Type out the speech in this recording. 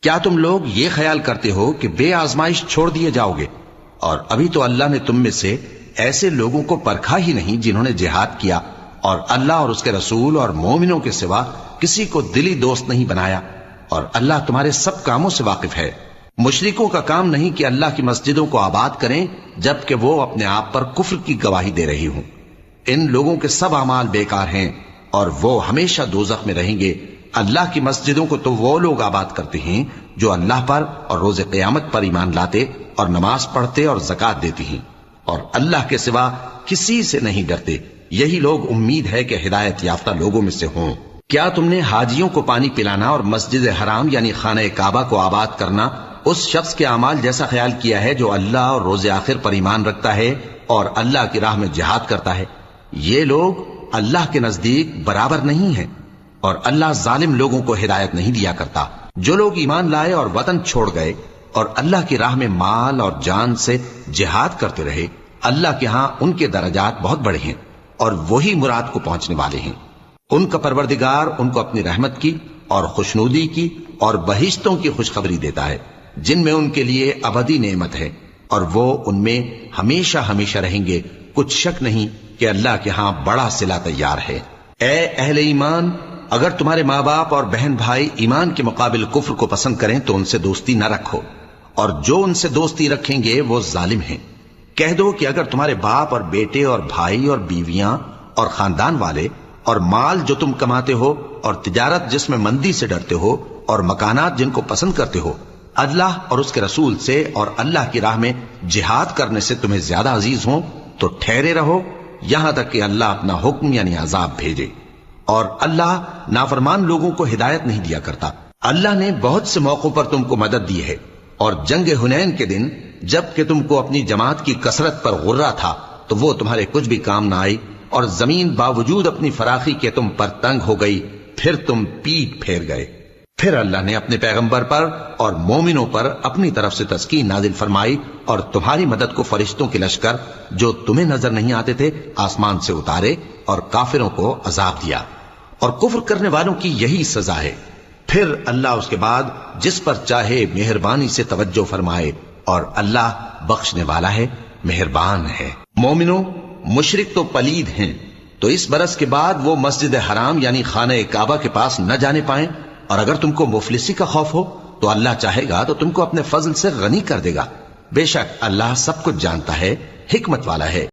کیا تم لوگ یہ خیال کرتے ہو کہ بے آزمائش چھوڑ دیے جاؤ گے؟ اور ابھی تو اللہ نے تم میں سے ایسے لوگوں کو پرکھا ہی نہیں جنہوں نے جہاد کیا اور اللہ اور اس کے رسول اور مومنوں کے سوا کسی کو دلی دوست نہیں بنایا، اور اللہ تمہارے سب کاموں سے واقف ہے۔ مشرکوں کا کام نہیں کہ اللہ کی مسجدوں کو آباد کریں جبکہ وہ اپنے آپ پر کفر کی گواہی دے رہی ہوں۔ ان لوگوں کے سب اعمال بیکار ہیں اور وہ ہمیشہ دوزخ میں رہیں گے۔ اللہ کی مسجدوں کو تو وہ لوگ آباد کرتے ہیں جو اللہ پر اور روز قیامت پر ایمان لاتے اور نماز پڑھتے اور زکوٰۃ دیتی ہیں، اور اللہ کے سوا کسی سے نہیں ڈرتے۔ یہی لوگ امید ہے کہ ہدایت یافتہ لوگوں میں سے ہوں۔ کیا تم نے حاجیوں کو پانی پلانا اور مسجد حرام یعنی خانہ کعبہ کو آباد کرنا اس شخص کے اعمال جیسا خیال کیا ہے جو اللہ اور روز آخر پر ایمان رکھتا ہے اور اللہ کی راہ میں جہاد کرتا ہے؟ یہ لوگ اللہ کے نزدیک برابر نہیں ہیں، اور اللہ ظالم لوگوں کو ہدایت نہیں دیا کرتا۔ جو لوگ ایمان لائے اور وطن چھوڑ گئے اور اللہ کی راہ میں مال اور جان سے جہاد کرتے رہے، اللہ کے ہاں ان کے درجات بہت بڑے ہیں اور وہی مراد کو پہنچنے والے ہیں۔ ان کا پروردگار ان کو اپنی رحمت کی اور خوشنودی کی اور بہشتوں کی خوشخبری دیتا ہے جن میں ان کے لیے ابدی نعمت ہے، اور وہ ان میں ہمیشہ ہمیشہ رہیں گے۔ کچھ شک نہیں کہ اللہ کے ہاں بڑا صلہ تیار ہے۔ اے اہل ایمان، اگر تمہارے ماں باپ اور بہن بھائی ایمان کے مقابل کفر کو پسند کریں تو ان سے دوستی نہ رکھو، اور جو ان سے دوستی رکھیں گے وہ ظالم ہیں۔ کہہ دو کہ اگر تمہارے باپ اور بیٹے اور بھائی اور بیویاں اور خاندان والے اور مال جو تم کماتے ہو اور تجارت جس میں مندی سے ڈرتے ہو اور مکانات جن کو پسند کرتے ہو اللہ اور اس کے رسول سے اور اللہ کی راہ میں جہاد کرنے سے تمہیں زیادہ عزیز ہوں تو ٹھہرے رہو یہاں تک کہ اللہ اپنا حکم یعنی عذاب بھیجے۔ اور اللہ نافرمان لوگوں کو ہدایت نہیں دیا کرتا۔ اللہ نے بہت سے موقعوں پر تم کو مدد دی ہے، اور جنگ حنین کے دن جب کہ تم کو اپنی جماعت کی کثرت پر غرہ تھا تو وہ تمہارے کچھ بھی کام نہ آئی، اور زمین باوجود اپنی فراخی کے تم پر تنگ ہو گئی، پھر تم پیٹ پھیر گئے۔ پھر اللہ نے اپنے پیغمبر پر اور مومنوں پر اپنی طرف سے تسکین نازل فرمائی اور تمہاری مدد کو فرشتوں کے لشکر جو تمہیں نظر نہیں آتے تھے آسمان سے اتارے اور کافروں کو عذاب دیا، اور کفر کرنے والوں کی یہی سزا ہے۔ پھر اللہ اس کے بعد جس پر چاہے مہربانی سے توجہ فرمائے، اور اللہ بخشنے والا ہے، مہربان ہے۔ مومنوں، مشرک تو پلید ہیں، تو اس برس کے بعد وہ مسجد حرام یعنی خانہ کعبہ کے پاس نہ جانے پائیں، اور اگر تم کو مفلسی کا خوف ہو تو اللہ چاہے گا تو تم کو اپنے فضل سے غنی کر دے گا۔ بے شک اللہ سب کچھ جانتا ہے، حکمت والا ہے۔